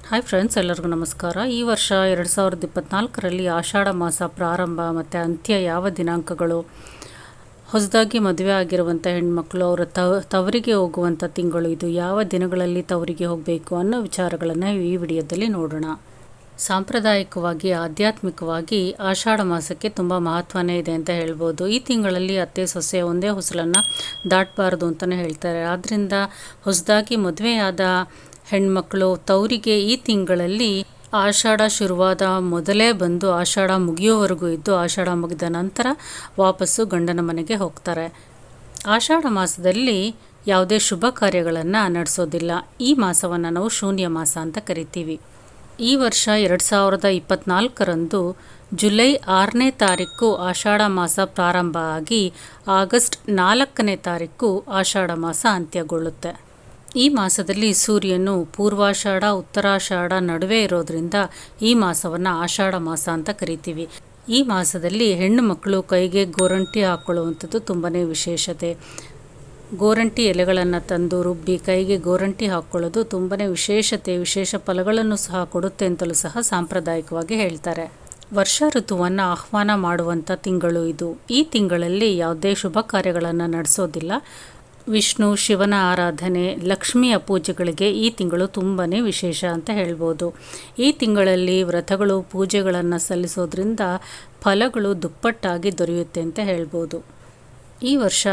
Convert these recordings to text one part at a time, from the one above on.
Hi friends, ಎಲ್ಲರಿಗೂ ನಮಸ್ಕಾರ. ಈ ವರ್ಷ 2024ರಲ್ಲಿ ಆಷಾಢ ಮಾಸ ಪ್ರಾರಂಭ ಮತ್ತು ಅಂತ್ಯ ಯಾವ ದಿನಾಂಕಗಳು, ಹೊಸದಾಗಿ ಮದುವೆ ಆಗಿರುವಂಥ ಹೆಣ್ಮಕ್ಳು ಅವರ ತವರಿಗೆ ಹೋಗುವಂಥ ತಿಂಗಳು ಇದು, ಯಾವ ದಿನಗಳಲ್ಲಿ ತವರಿಗೆ ಹೋಗಬೇಕು ಅನ್ನೋ ವಿಚಾರಗಳನ್ನು ಈ ವಿಡಿಯೋದಲ್ಲಿ ನೋಡೋಣ. ಸಾಂಪ್ರದಾಯಿಕವಾಗಿ ಆಧ್ಯಾತ್ಮಿಕವಾಗಿ ಆಷಾಢ ಮಾಸಕ್ಕೆ ತುಂಬ ಮಹತ್ವನೇ ಇದೆ ಅಂತ ಹೇಳ್ಬೋದು. ಈ ತಿಂಗಳಲ್ಲಿ ಅತ್ತೆ ಸೊಸೆ ಒಂದೇ ಹೊಸಲನ್ನು ದಾಟಬಾರ್ದು ಅಂತಲೇ ಹೇಳ್ತಾರೆ. ಆದ್ದರಿಂದ ಹೊಸದಾಗಿ ಮದುವೆಯಾದ ಹೆಣ್ಮಕ್ಳು ತವರಿಗೆ ಈ ತಿಂಗಳಲ್ಲಿ ಆಷಾಢ ಶುರುವಾದ ಮೊದಲೇ ಬಂದು ಆಷಾಢ ಮುಗಿಯೋವರೆಗೂ ಇದ್ದು, ಆಷಾಢ ಮುಗಿದ ನಂತರ ವಾಪಸ್ಸು ಗಂಡನ ಮನೆಗೆ ಹೋಗ್ತಾರೆ. ಆಷಾಢ ಮಾಸದಲ್ಲಿ ಯಾವುದೇ ಶುಭ ಕಾರ್ಯಗಳನ್ನು ನಡೆಸೋದಿಲ್ಲ. ಈ ಮಾಸವನ್ನು ನಾವು ಶೂನ್ಯ ಮಾಸ ಅಂತ ಕರಿತೀವಿ. ಈ ವರ್ಷ 2024ರಂದು ಜುಲೈ 6ನೇ ತಾರೀಕು ಆಷಾಢ ಮಾಸ ಪ್ರಾರಂಭ ಆಗಿ ಆಗಸ್ಟ್ 4ನೇ ತಾರೀಕು ಆಷಾಢ ಮಾಸ ಅಂತ್ಯಗೊಳ್ಳುತ್ತೆ. ಈ ಮಾಸದಲ್ಲಿ ಸೂರ್ಯನು ಪೂರ್ವಾಷಾಢ ಉತ್ತರಾಷಾಢ ನಡುವೆ ಇರೋದ್ರಿಂದ ಈ ಮಾಸವನ್ನು ಆಷಾಢ ಮಾಸ ಅಂತ ಕರಿತೀವಿ. ಈ ಮಾಸದಲ್ಲಿ ಹೆಣ್ಣು ಮಕ್ಕಳು ಕೈಗೆ ಗೋರಂಟಿ ಹಾಕ್ಕೊಳ್ಳುವಂಥದ್ದು ತುಂಬಾ ವಿಶೇಷತೆ. ಗೋರಂಟಿ ಎಲೆಗಳನ್ನು ತಂದು ರುಬ್ಬಿ ಕೈಗೆ ಗೋರಂಟಿ ಹಾಕ್ಕೊಳ್ಳೋದು ತುಂಬಾ ವಿಶೇಷತೆ, ವಿಶೇಷ ಫಲಗಳನ್ನು ಸಹ ಕೊಡುತ್ತೆ ಅಂತಲೂ ಸಹ ಸಾಂಪ್ರದಾಯಿಕವಾಗಿ ಹೇಳ್ತಾರೆ. ವರ್ಷ ಋತುವನ್ನು ಆಹ್ವಾನ ಮಾಡುವಂಥ ತಿಂಗಳು ಇದು. ಈ ತಿಂಗಳಲ್ಲಿ ಯಾವುದೇ ಶುಭ ಕಾರ್ಯಗಳನ್ನು ನಡೆಸೋದಿಲ್ಲ. ವಿಷ್ಣು ಶಿವನ ಆರಾಧನೆ, ಲಕ್ಷ್ಮಿಯ ಪೂಜೆಗಳಿಗೆ ಈ ತಿಂಗಳು ತುಂಬಾ ವಿಶೇಷ ಅಂತ ಹೇಳ್ಬೋದು. ಈ ತಿಂಗಳಲ್ಲಿ ವ್ರತಗಳು ಪೂಜೆಗಳನ್ನು ಸಲ್ಲಿಸೋದ್ರಿಂದ ಫಲಗಳು ದುಪ್ಪಟ್ಟಾಗಿ ದೊರೆಯುತ್ತೆ ಅಂತ ಹೇಳ್ಬೋದು. ಈ ವರ್ಷ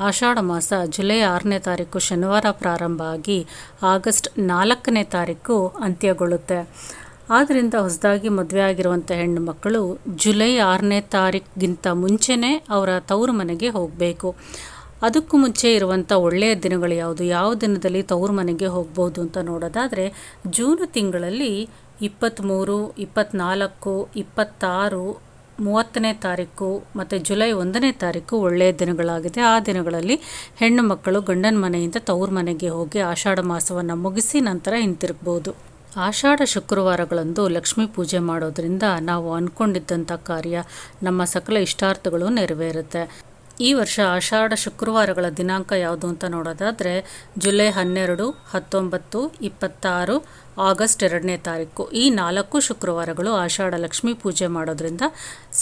ಆಷಾಢ ಮಾಸ ಜುಲೈ 6ನೇ ತಾರೀಕು ಶನಿವಾರ ಪ್ರಾರಂಭ ಆಗಿ ಆಗಸ್ಟ್ 4ನೇ ತಾರೀಕು ಅಂತ್ಯಗೊಳ್ಳುತ್ತೆ. ಆದ್ದರಿಂದ ಹೊಸದಾಗಿ ಮದುವೆ ಆಗಿರುವಂಥ ಹೆಣ್ಣು ಮಕ್ಕಳು ಜುಲೈ 6ನೇ ತಾರೀಕಿಗಿಂತ ಮುಂಚೆನೇ ಅವರ ತವರು ಮನೆಗೆ ಹೋಗಬೇಕು. ಅದಕ್ಕೂ ಮುಂಚೆ ಇರುವಂಥ ಒಳ್ಳೆಯ ದಿನಗಳು ಯಾವುದು, ಯಾವ ದಿನದಲ್ಲಿ ತವರು ಮನೆಗೆ ಹೋಗ್ಬೋದು ಅಂತ ನೋಡೋದಾದರೆ, ಜೂನ್ ತಿಂಗಳಲ್ಲಿ 23, 24, 26, 30ನೇ ತಾರೀಕು ಮತ್ತು ಜುಲೈ 1ನೇ ತಾರೀಕು ಒಳ್ಳೆಯ ದಿನಗಳಾಗಿದೆ. ಆ ದಿನಗಳಲ್ಲಿ ಹೆಣ್ಣು ಮಕ್ಕಳು ಗಂಡನ ಮನೆಯಿಂದ ತವರು ಮನೆಗೆ ಹೋಗಿ ಆಷಾಢ ಮಾಸವನ್ನು ಮುಗಿಸಿ ನಂತರ ಹಿಂತಿರುಗ್ಬೋದು. ಆಷಾಢ ಶುಕ್ರವಾರಗಳಂದು ಲಕ್ಷ್ಮೀ ಪೂಜೆ ಮಾಡೋದ್ರಿಂದ ನಾವು ಅಂದ್ಕೊಂಡಿದ್ದಂಥ ಕಾರ್ಯ, ನಮ್ಮ ಸಕಲ ಇಷ್ಟಾರ್ಥಗಳು ನೆರವೇರುತ್ತೆ. ಈ ವರ್ಷ ಆಷಾಢ ಶುಕ್ರವಾರಗಳ ದಿನಾಂಕ ಯಾವುದು ಅಂತ ನೋಡೋದಾದರೆ, ಜುಲೈ 12, 19, 26, ಆಗಸ್ಟ್ 2ನೇ ತಾರೀಕು ಈ 4 ಶುಕ್ರವಾರಗಳು ಆಷಾಢ ಲಕ್ಷ್ಮೀ ಪೂಜೆ ಮಾಡೋದ್ರಿಂದ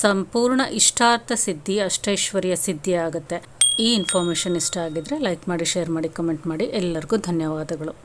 ಸಂಪೂರ್ಣ ಇಷ್ಟಾರ್ಥ ಸಿದ್ಧಿ, ಅಷ್ಟೈಶ್ವರ್ಯ ಸಿದ್ಧಿ ಆಗುತ್ತೆ. ಈ ಇನ್ಫಾರ್ಮೇಷನ್ ಇಷ್ಟ ಆಗಿದ್ರೆ ಲೈಕ್ ಮಾಡಿ, ಶೇರ್ ಮಾಡಿ, ಕಮೆಂಟ್ ಮಾಡಿ. ಎಲ್ಲರಿಗೂ ಧನ್ಯವಾದಗಳು.